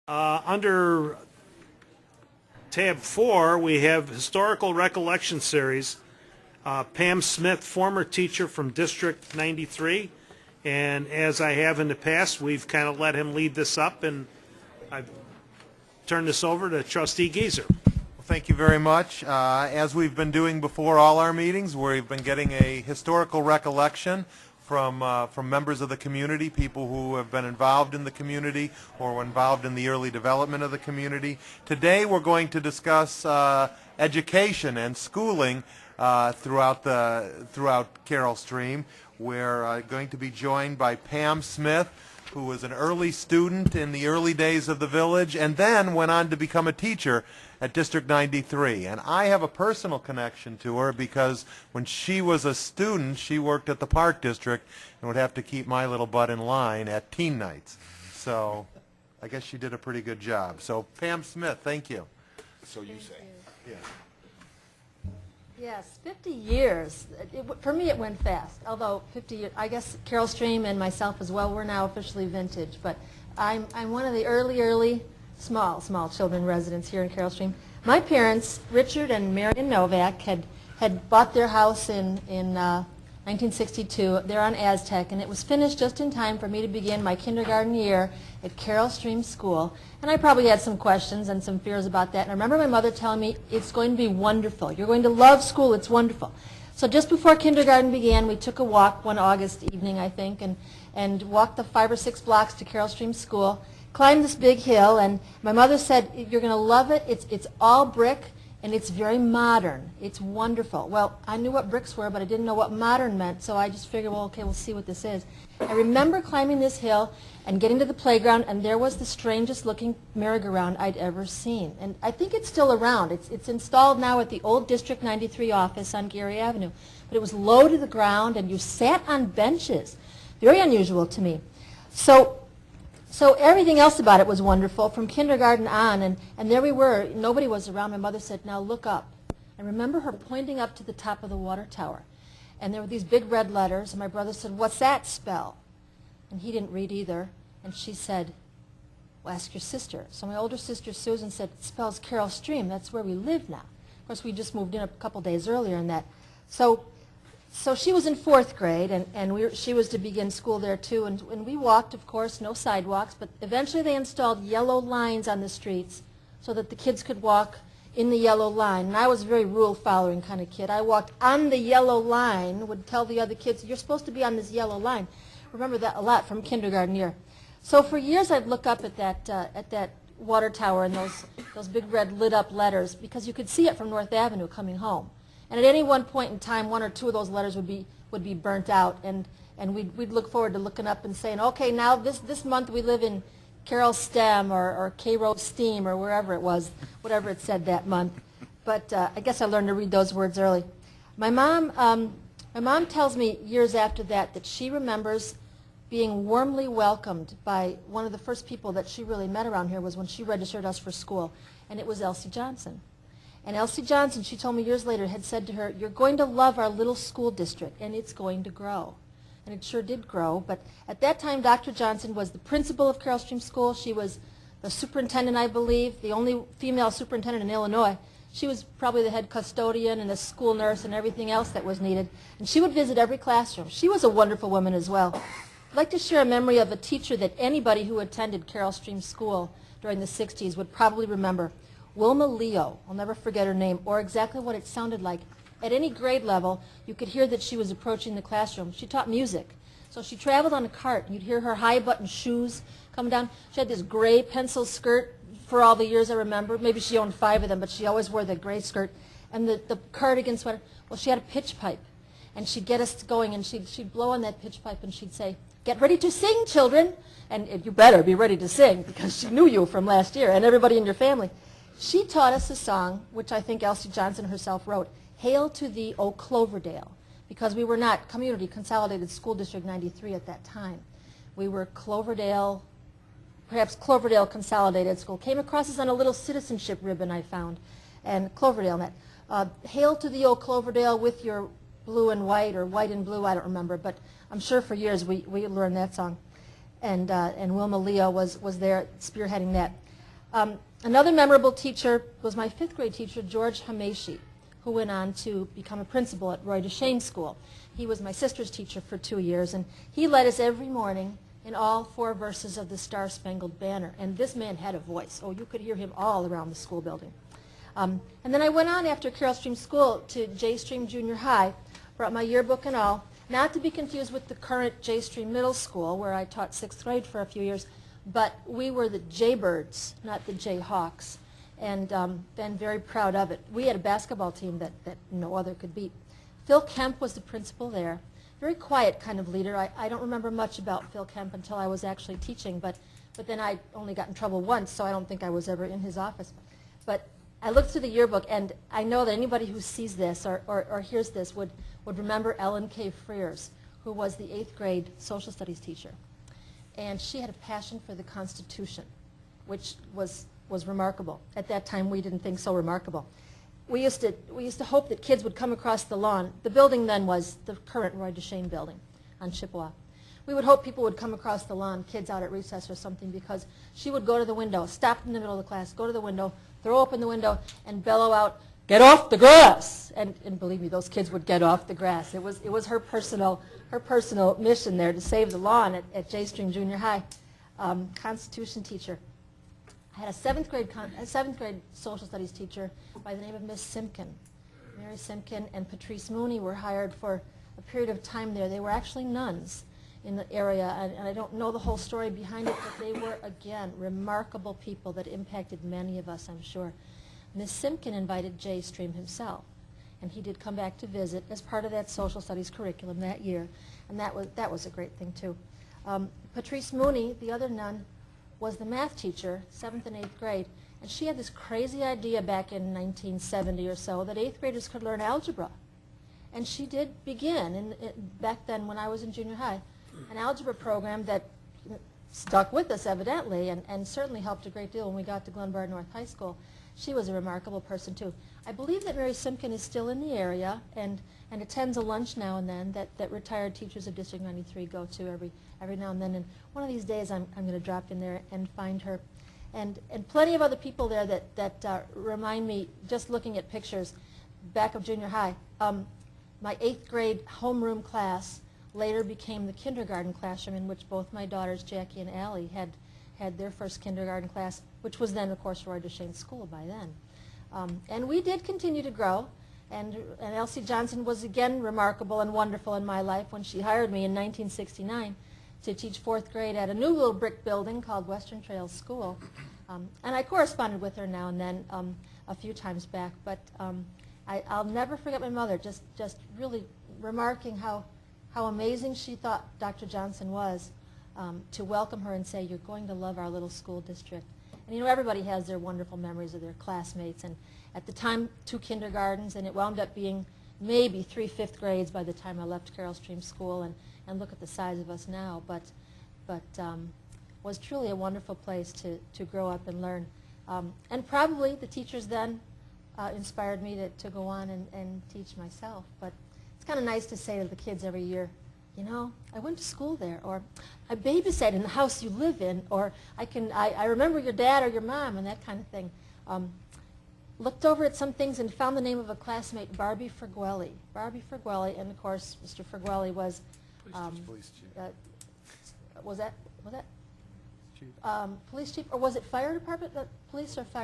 Under tab 4, we have Historical Recollection Series. Pam Smith, former teacher from District 93, and as I have in the past, we've kind of let him lead this up, and I've turned this over to Trustee Geezer. Thank you very much. As we've been doing before all our meetings, we've been getting a historical recollection from members of the community, people who have been involved in the community or were involved in the early development of the community. Today we're going to discuss education and schooling throughout Carroll Stream. We're going to be joined by Pam Smith, who was an early student in the early days of the village and then went on to become a teacher at District 93. And I have a personal connection to her because when she was a student, she worked at the Park District and would have to keep my little butt in line at teen nights. So I guess she did a pretty good job. So Pam Smith, thank you. So you say. Yeah. Yes, 50 years. For me, it went fast. Although 50 years, I guess Carroll Stream and myself as well, we're now officially vintage. But I'm one of the early, small children residents here in Carroll Stream. My parents, Richard and Marion Novak, had bought their house in 1962. They're on Aztec, and it was finished just in time for me to begin my kindergarten year at Carroll Stream School. And I probably had some questions and some fears about that. And I remember my mother telling me, it's going to be wonderful. You're going to love school. It's wonderful. So just before kindergarten began, we took a walk one August evening, I think, and walked the 5 or 6 blocks to Carroll Stream School, climbed this big hill, and my mother said, you're going to love it. It's all brick, and it's very modern. It's wonderful. Well, I knew what bricks were, but I didn't know what modern meant, so I just figured, well, okay, we'll see what this is. I remember climbing this hill and getting to the playground, and there was the strangest looking merry-go-round I'd ever seen. And I think it's still around. It's installed now at the old District 93 office on Gary Avenue. But it was low to the ground, and you sat on benches. Very unusual to me. So everything else about it was wonderful from kindergarten on, and there we were. Nobody was around. My mother said, now look up. I remember her pointing up to the top of the water tower. And there were these big red letters, and my brother said, what's that spell? And he didn't read either. And she said, well, ask your sister. So my older sister, Susan, said, it spells Carroll Stream. That's where we live now. Of course, we just moved in a couple days earlier in that. So she was in 4th grade, and she was to begin school there too. And we walked, of course, no sidewalks, but eventually they installed yellow lines on the streets so that the kids could walk in the yellow line. And I was a very rule-following kind of kid. I walked on the yellow line, would tell the other kids, you're supposed to be on this yellow line. Remember that a lot from kindergarten year. So for years I'd look up at that water tower and those big red lit-up letters because you could see it from North Avenue coming home. And at any one point in time, 1 or 2 of those letters would be burnt out, and we'd look forward to looking up and saying, okay, now this month we live in Carroll STEM or K-Road STEAM or wherever it was, whatever it said that month. But I guess I learned to read those words early. My mom tells me years after that she remembers being warmly welcomed by one of the first people that she really met around here was when she registered us for school, and it was Elsie Johnson. And Elsie Johnson, she told me years later, had said to her, you're going to love our little school district, and it's going to grow. And it sure did grow. But at that time, Dr. Johnson was the principal of Carroll Stream School. She was the superintendent, I believe, the only female superintendent in Illinois. She was probably the head custodian and the school nurse and everything else that was needed. And she would visit every classroom. She was a wonderful woman as well. I'd like to share a memory of a teacher that anybody who attended Carroll Stream School during the 60s would probably remember. Wilma Leo, I'll never forget her name, or exactly what it sounded like. At any grade level, you could hear that she was approaching the classroom. She taught music. So she traveled on a cart. You'd hear her high-button shoes come down. She had this gray pencil skirt for all the years I remember. Maybe she owned 5 of them, but she always wore the gray skirt. And the cardigan sweater. Well, she had a pitch pipe. And she'd get us going, and she'd blow on that pitch pipe, and she'd say, get ready to sing, children. And you better be ready to sing, because she knew you from last year and everybody in your family. She taught us a song, which I think Elsie Johnson herself wrote, Hail to Thee, O Cloverdale, because we were not Community Consolidated School District 93 at that time. We were Cloverdale, perhaps Cloverdale Consolidated School. Came across us on a little citizenship ribbon I found, and Cloverdale met. Hail to Thee, O Cloverdale, with your blue and white, or white and blue, I don't remember, but I'm sure for years we learned that song. And Wilma Leo was there spearheading that. Another memorable teacher was my 5th grade teacher, George Hameshi, who went on to become a principal at Roy DeShane School. He was my sister's teacher for 2 years, and he led us every morning in all 4 verses of the Star-Spangled Banner. And this man had a voice. Oh, you could hear him all around the school building. And then I went on after Carroll Stream School to J Stream Junior High, brought my yearbook and all, not to be confused with the current J Stream Middle School, where I taught 6th grade for a few years, but we were the Jaybirds, not the Jayhawks, and been very proud of it. We had a basketball team that no other could beat. Phil Kemp was the principal there. Very quiet kind of leader. I don't remember much about Phil Kemp until I was actually teaching, but then I only got in trouble once, so I don't think I was ever in his office. But I looked through the yearbook, and I know that anybody who sees this or hears this would remember Ellen K. Frears, who was the 8th grade social studies teacher. And she had a passion for the Constitution, which was remarkable. At that time, we didn't think so remarkable. We used to hope that kids would come across the lawn. The building then was the current Roy DeShane building on Chippewa. We would hope people would come across the lawn, kids out at recess or something, because she would go to the window, stop in the middle of the class, go to the window, throw open the window, and bellow out, "Get off the grass!" And believe me, those kids would get off the grass. It was her personal mission there to save the lawn at J Stream Junior High. Constitution teacher. I had a 7th grade social studies teacher by the name of Miss Simpkin. Mary Simpkin and Patrice Mooney were hired for a period of time there. They were actually nuns in the area, and I don't know the whole story behind it, but they were, again, remarkable people that impacted many of us, I'm sure. Miss Simpkin invited J Stream himself, and he did come back to visit as part of that social studies curriculum that year, and that was a great thing, too. Patrice Mooney, the other nun, was the math teacher, 7th and 8th grade, and she had this crazy idea back in 1970 or so that 8th graders could learn algebra. And she did begin, back then when I was in junior high, an algebra program that stuck with us evidently and certainly helped a great deal when we got to Glenbard North High School. She was a remarkable person too. I believe that Mary Simpkin is still in the area and attends a lunch now and then that retired teachers of District 93 go to every now and then. And one of these days I'm going to drop in there and find her. And plenty of other people there that remind me, just looking at pictures back of junior high. My 8th grade homeroom class later became the kindergarten classroom in which both my daughters, Jackie and Allie, had their first kindergarten class, which was then, of course, Roy DeShane School by then. And we did continue to grow, and Elsie Johnson was again remarkable and wonderful in my life when she hired me in 1969 to teach 4th grade at a new little brick building called Western Trails School. And I corresponded with her now and then a few times back, but I'll never forget my mother just really remarking how amazing she thought Dr. Johnson was to welcome her and say, "You're going to love our little school district." And you know, everybody has their wonderful memories of their classmates, and at the time 2 kindergartens, and it wound up being maybe 3 5th grades by the time I left Carroll Stream School, and look at the size of us now, but was truly a wonderful place to grow up and learn. And probably the teachers then inspired me to go on and teach myself, but it's kind of nice to say to the kids every year, you know, I went to school there, or I babysat in the house you live in, or I remember your dad or your mom, and that kind of thing. Looked over at some things and found the name of a classmate, Barbie Ferguelli. Barbie Ferguelli, and of course, Mr. Ferguelli was Police chief. was that Chief. police chief, or was it fire department? Police or fire?